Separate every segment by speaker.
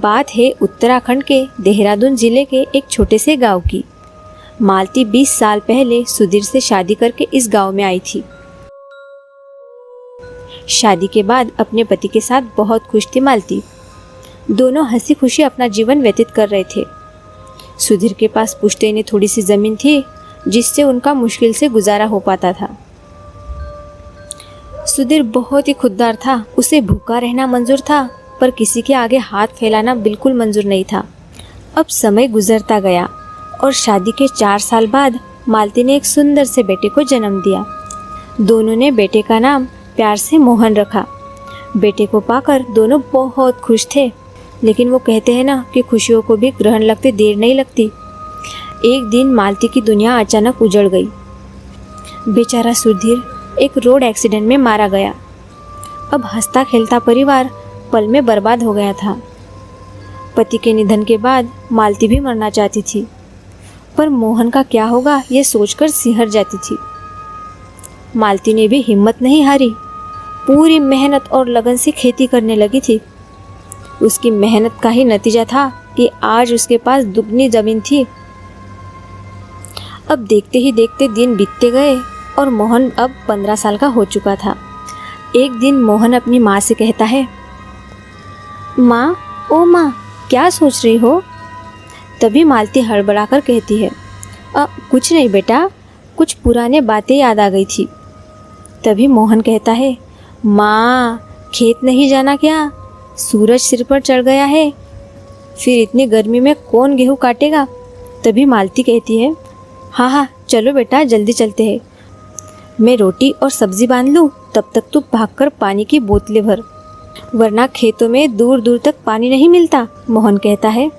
Speaker 1: बात है उत्तराखंड के देहरादून जिले के एक छोटे से गांव की। मालती 20 साल पहले सुधीर से शादी करके इस गांव में आई थी। शादी के बाद अपने पति के साथ बहुत खुश थी मालती। दोनों हंसी खुशी अपना जीवन व्यतीत कर रहे थे। सुधीर के पास पुश्तैनी थोड़ी सी जमीन थी जिससे उनका मुश्किल से गुजारा हो पाता था। सुधीर बहुत ही खुददार था। उसे भूखा रहना मंजूर था पर किसी के आगे हाथ फैलाना बिल्कुल मंजूर नहीं था। अब समय गुजरता गया और शादी के 4 साल बाद मालती ने एक सुंदर से बेटे को जन्म दिया। दोनों ने बेटे का नाम प्यार से मोहन रखा। बेटे को पाकर दोनों बहुत खुश थे, लेकिन वो कहते हैं ना कि खुशियों को भी ग्रहण लगते देर नहीं लगती। एक दिन मालती की दुनिया अचानक उजड़ गई। बेचारा सुधीर एक रोड एक्सीडेंट में मारा गया। अब हंसता खेलता परिवार पल में बर्बाद हो गया था। पति के निधन के बाद मालती भी मरना चाहती थी, पर मोहन का क्या होगा ये सोचकर सिहर जाती थी। मालती ने भी हिम्मत नहीं हारी। पूरी मेहनत और लगन से खेती करने लगी थी। उसकी मेहनत का ही नतीजा था कि आज उसके पास दुगनी जमीन थी। अब देखते ही देखते दिन बीतते गए और मोहन अब 15 साल का हो चुका था। एक दिन मोहन अपनी माँ से कहता है, माँ, ओ माँ, क्या सोच रही हो? तभी मालती हड़बड़ाकर कहती है, कुछ नहीं बेटा, कुछ पुराने बातें याद आ गई थी। तभी मोहन कहता है, माँ, खेत नहीं जाना क्या? सूरज सिर पर चढ़ गया है, फिर इतनी गर्मी में कौन गेहूँ काटेगा? तभी मालती कहती है, हाँ हाँ चलो बेटा, जल्दी चलते हैं। मैं रोटी और सब्जी बांध लूँ, तब तक तू भागकर पानी की बोतलें भर, वरना खेतों में दूर दूर तक पानी नहीं मिलता। मोहन कहता है,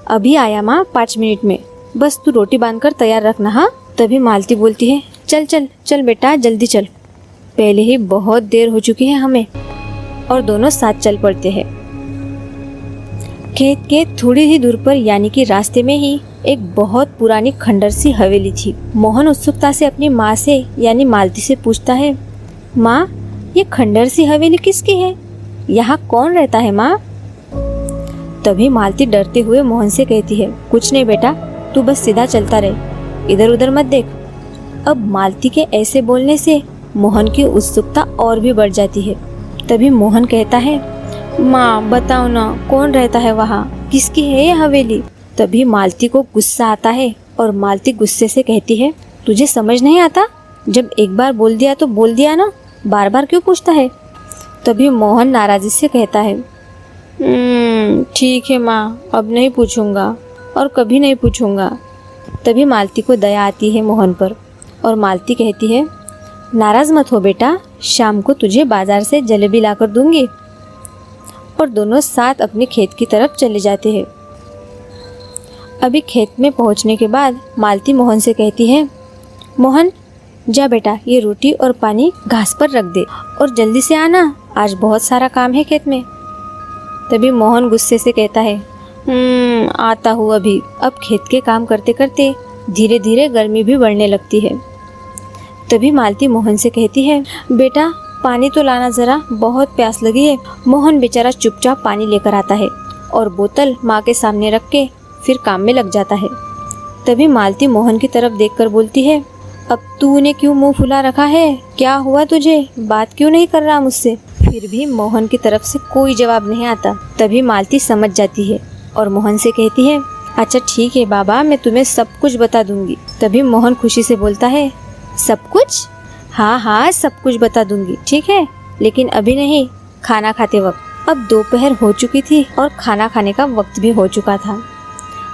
Speaker 1: अभी आया माँ, 5 मिनट में, बस तू रोटी बांधकर तैयार रखना। हाँ। तभी मालती बोलती है, चल चल चल बेटा, जल्दी चल, पहले ही बहुत देर हो चुकी है हमें। और दोनों साथ चल पड़ते हैं। खेत के थोड़ी ही दूर पर यानी कि रास्ते में ही एक बहुत पुरानी खंडर सी हवेली थी। मोहन उत्सुकता से अपनी माँ से यानी मालती से पूछता है, माँ, ये खंडर सी हवेली किसकी है? यहाँ कौन रहता है माँ? तभी मालती डरते हुए मोहन से कहती है, कुछ नहीं बेटा, तू बस सीधा चलता रहे, इधर उधर मत देख। अब मालती के ऐसे बोलने से मोहन की उत्सुकता और भी बढ़ जाती है। तभी मोहन कहता है, माँ बताओ ना, कौन रहता है वहाँ, किसकी है ये हवेली? तभी मालती को गुस्सा आता है और मालती गुस्से से कहती है, तुझे समझ नहीं आता? जब एक बार बोल दिया तो बोल दिया ना, बार बार क्यों पूछता है? तभी मोहन नाराजी से कहता है, ठीक है माँ, अब नहीं पूछूंगा और कभी नहीं पूछूंगा। तभी मालती को दया आती है मोहन पर और मालती कहती है, नाराज मत हो बेटा, शाम को तुझे बाजार से जलेबी लाकर दूंगी। और दोनों साथ अपने खेत की तरफ चले जाते हैं। अभी खेत में पहुंचने के बाद मालती मोहन से कहती है, मोहन जा बेटा, ये रोटी और पानी घास पर रख दे और जल्दी से आना, आज बहुत सारा काम है खेत में। तभी मोहन गुस्से से कहता है, आता हूँ अभी। अब खेत के काम करते करते धीरे धीरे गर्मी भी बढ़ने लगती है। तभी मालती मोहन से कहती है, बेटा पानी तो लाना जरा, बहुत प्यास लगी है। मोहन बेचारा चुपचाप पानी लेकर आता है और बोतल माँ के सामने रख के फिर काम में लग जाता है। तभी मालती मोहन की तरफ देखकर बोलती है, अब तूने क्यों मुंह फुला रखा है? क्या हुआ तुझे? बात क्यों नहीं कर रहा मुझसे? फिर भी मोहन की तरफ से कोई जवाब नहीं आता। तभी मालती समझ जाती है और मोहन से कहती है, अच्छा ठीक है बाबा, मैं तुम्हें सब कुछ बता दूंगी। तभी मोहन खुशी से बोलता है, सब कुछ? हाँ हाँ, सब कुछ बता दूंगी, ठीक है, लेकिन अभी नहीं, खाना खाते वक्त। अब दोपहर हो चुकी थी और खाना खाने का वक्त भी हो चुका था।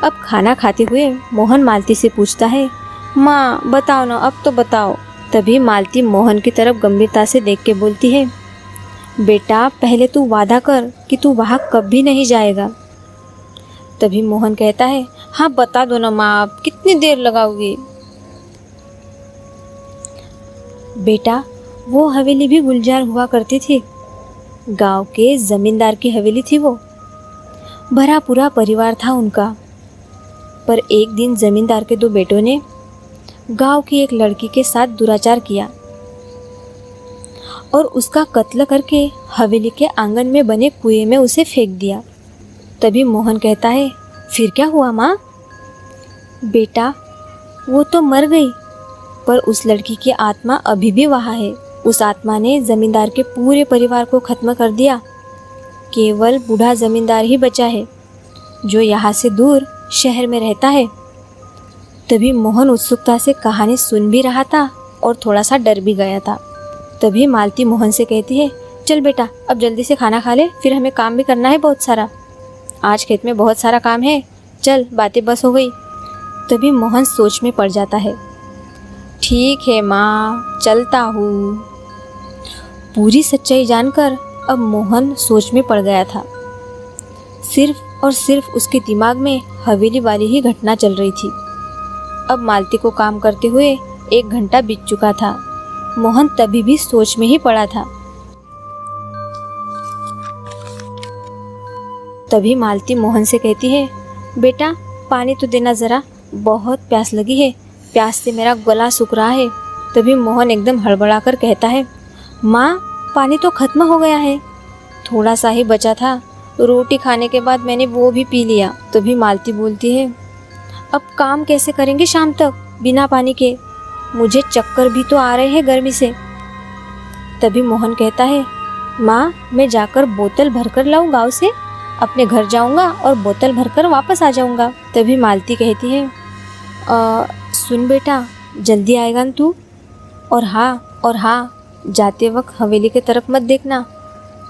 Speaker 1: अब खाना खाते हुए मोहन मालती से पूछता है, माँ बताओ ना, अब तो बताओ। तभी मालती मोहन की तरफ गंभीरता से देख के बोलती है, बेटा पहले तू वादा कर कि तू वहाँ कभी नहीं जाएगा। तभी मोहन कहता है, हाँ बता दो ना माँ, आप कितनी देर लगाओगी? बेटा वो हवेली भी गुलजार हुआ करती थी। गांव के जमींदार की हवेली थी वो। भरा पूरा परिवार था उनका। पर एक दिन जमींदार के 2 बेटों ने गांव की एक लड़की के साथ दुराचार किया और उसका कत्ल करके हवेली के आंगन में बने कुएं में उसे फेंक दिया। तभी मोहन कहता है, फिर क्या हुआ माँ? बेटा, वो तो मर गई, पर उस लड़की की आत्मा अभी भी वहाँ है। उस आत्मा ने जमींदार के पूरे परिवार को खत्म कर दिया। केवल बूढ़ा जमींदार ही बचा है, जो यहाँ से दूर शहर में रहता है। तभी मोहन उत्सुकता से कहानी सुन भी रहा था और थोड़ा सा डर भी गया था। तभी मालती मोहन से कहती है, चल बेटा, अब जल्दी से खाना खा ले, फिर हमें काम भी करना है बहुत सारा। आज खेत में बहुत सारा काम है, चल, बातें बस हो गई। तभी मोहन सोच में पड़ जाता है। ठीक है माँ, चलता हूँ। पूरी सच्चाई जानकर अब मोहन सोच में पड़ गया था। सिर्फ और सिर्फ उसके दिमाग में हवेली वाली ही घटना चल रही थी। अब मालती को काम करते हुए 1 घंटा बीत चुका था। मोहन तभी भी सोच में ही पड़ा था। तभी मालती मोहन से कहती है, बेटा, पानी तो देना ज़रा, बहुत प्यास लगी है, प्यास से मेरा गला सूख रहा है। तभी मोहन एकदम हड़बड़ा कर कहता है, माँ, पानी तो खत्म हो गया है, थोड़ा सा ही बचा था, रोटी खाने के बाद मैंने वो भी पी लिया। तभी मालती बोलती है, अब काम कैसे करेंगे शाम तक बिना पानी के? मुझे चक्कर भी तो आ रहे हैं गर्मी से। तभी मोहन कहता है, माँ, मैं जाकर बोतल भरकर लाऊं गांव से, अपने घर जाऊंगा और बोतल भरकर वापस आ जाऊंगा। तभी मालती कहती है, सुन बेटा, जल्दी आएगा न तू? और हाँ, जाते वक्त हवेली के तरफ मत देखना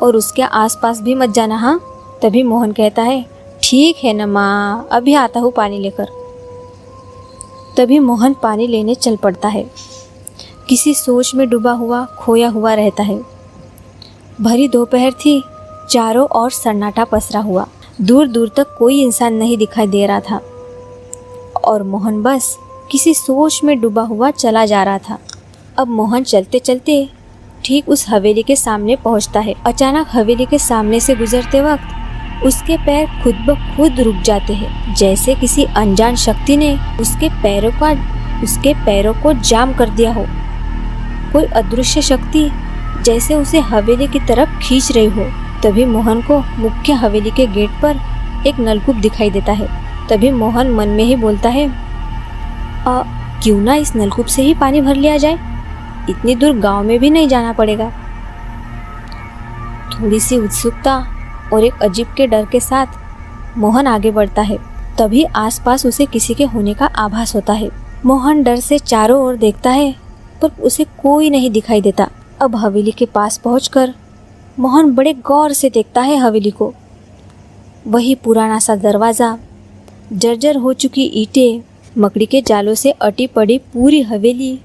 Speaker 1: और उसके आसपास भी मत जाना, हाँ? तभी मोहन कहता है, ठीक है न माँ, अभी आता हूँ पानी लेकर। तभी मोहन पानी लेने चल पड़ता है। किसी सोच में डूबा हुआ, खोया हुआ रहता है। भरी दोपहर थी, चारों ओर सन्नाटा पसरा हुआ, दूर दूर तक कोई इंसान नहीं दिखाई दे रहा था और मोहन बस किसी सोच में डूबा हुआ चला जा रहा था। अब मोहन चलते चलते ठीक उस हवेली के सामने पहुंचता है। अचानक हवेली के सामने से गुजरते वक्त उसके पैर खुद ब खुद रुक जाते हैं, जैसे किसी अनजान शक्ति ने उसके पैरों को जाम कर दिया हो। कोई अदृश्य शक्ति जैसे उसे हवेली की तरफ खींच रही हो। तभी मोहन को मुख्य हवेली के गेट पर एक नलकूप दिखाई देता है। तभी मोहन मन में ही बोलता है, क्यों ना इस नलकूप से ही पानी भर लिया जाए, इतनी दूर गांव में भी नहीं जाना पड़ेगा। थोड़ी सी उत्सुकता और एक अजीब के डर के साथ मोहन आगे बढ़ता है। तभी आसपास उसे किसी के होने का आभास होता है। मोहन डर से चारों ओर देखता है, पर उसे कोई नहीं दिखाई देता। अब हवेली के पास पहुंचकर मोहन बड़े गौर से देखता है हवेली को। वही पुराना सा दरवाज़ा, जर्जर हो चुकी ईंटें, मकड़ी के जालों से अटी पड़ी पूरी हवेली,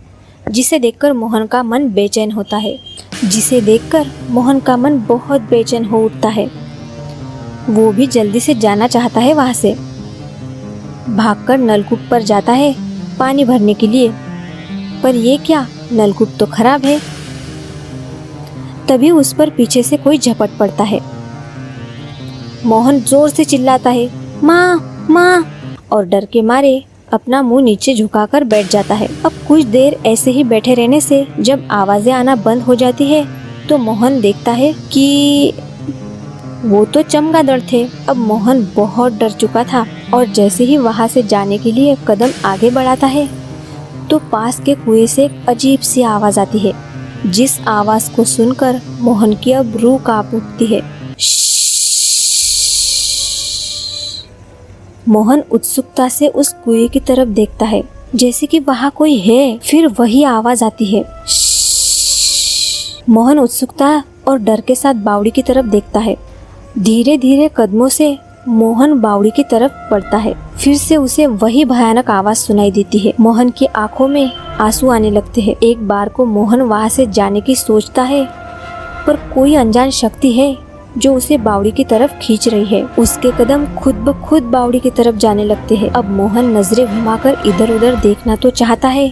Speaker 1: जिसे देखकर मोहन का मन बेचैन होता है। बहुत बेचैन हो उठता है। वो भी जल्दी से जाना चाहता है वहाँ से। भागकर नलकूप पर जाता है पानी भरने के लिए, पर ये क्या, नलकूप तो खराब है। तभी उस पर पीछे से कोई झपट पड़ता है। मोहन जोर से चिल्लाता है, माँ, माँ, और डर के मारे अपना मुंह नीचे झुकाकर बैठ जाता है। अब कुछ देर ऐसे ही बैठे रहने से जब आवाजें आना बंद हो जाती है तो मोहन देखता है कि वो तो चमगादड़ थे। अब मोहन बहुत डर चुका था और जैसे ही वहां से जाने के लिए कदम आगे बढ़ाता है तो पास के कुएं से एक अजीब सी आवाज आती है, जिस आवाज को सुनकर मोहन की अब रूह कांप उठती है। मोहन उत्सुकता से उस कुएं की तरफ देखता है, जैसे कि वहाँ कोई है। फिर वही आवाज आती है। मोहन उत्सुकता और डर के साथ बावड़ी की तरफ देखता है। धीरे धीरे कदमों से मोहन बावड़ी की तरफ बढ़ता है। फिर से उसे वही भयानक आवाज सुनाई देती है। मोहन की आंखों में आंसू आने लगते हैं। एक बार को मोहन वहाँ से जाने की सोचता है, पर कोई अनजान शक्ति है जो उसे बावड़ी की तरफ खींच रही है। उसके कदम खुद ब खुद बावड़ी की तरफ जाने लगते हैं। अब मोहन नजरें घुमाकर इधर उधर देखना तो चाहता है,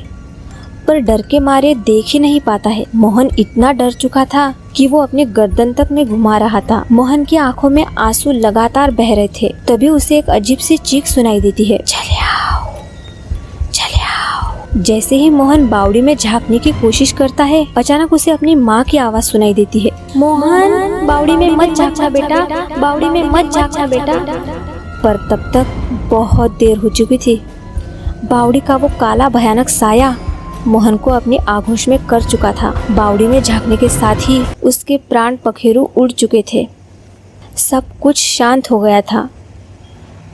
Speaker 1: पर डर के मारे देख ही नहीं पाता है। मोहन इतना डर चुका था कि वो अपने गर्दन तक में घुमा रहा था। मोहन की आंखों में आंसू लगातार बह रहे थे। तभी उसे एक अजीब सी चीख सुनाई देती है, चले आओ, चले आओ। जैसे ही मोहन बावड़ी में झांकने की कोशिश करता है, अचानक उसे अपनी माँ की आवाज सुनाई देती है, मोहन बावड़ी में मत झांकना बेटा, बावड़ी में मत झांकना बेटा। पर तब तक बहुत देर हो चुकी थी। बावड़ी का वो काला भयानक साया मोहन को अपनी आगोश में कर चुका था। बावड़ी में झांकने के साथ ही उसके प्राण पखेरु उड़ चुके थे। सब कुछ शांत हो गया था।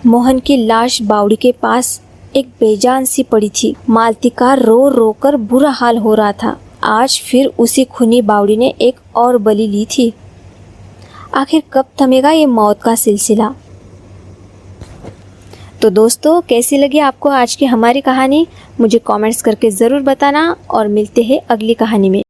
Speaker 1: मोहन की लाश बावड़ी के पास एक बेजान सी पड़ी थी। मालतिका रो रो कर बुरा हाल हो रहा था। आज फिर उसी खूनी बावड़ी ने एक और बलि ली थी। आखिर कब थमेगा ये मौत का सिलसिला? तो दोस्तों, कैसी लगी आपको आज की हमारी कहानी? मुझे कमेंट्स करके ज़रूर बताना और मिलते हैं अगली कहानी में।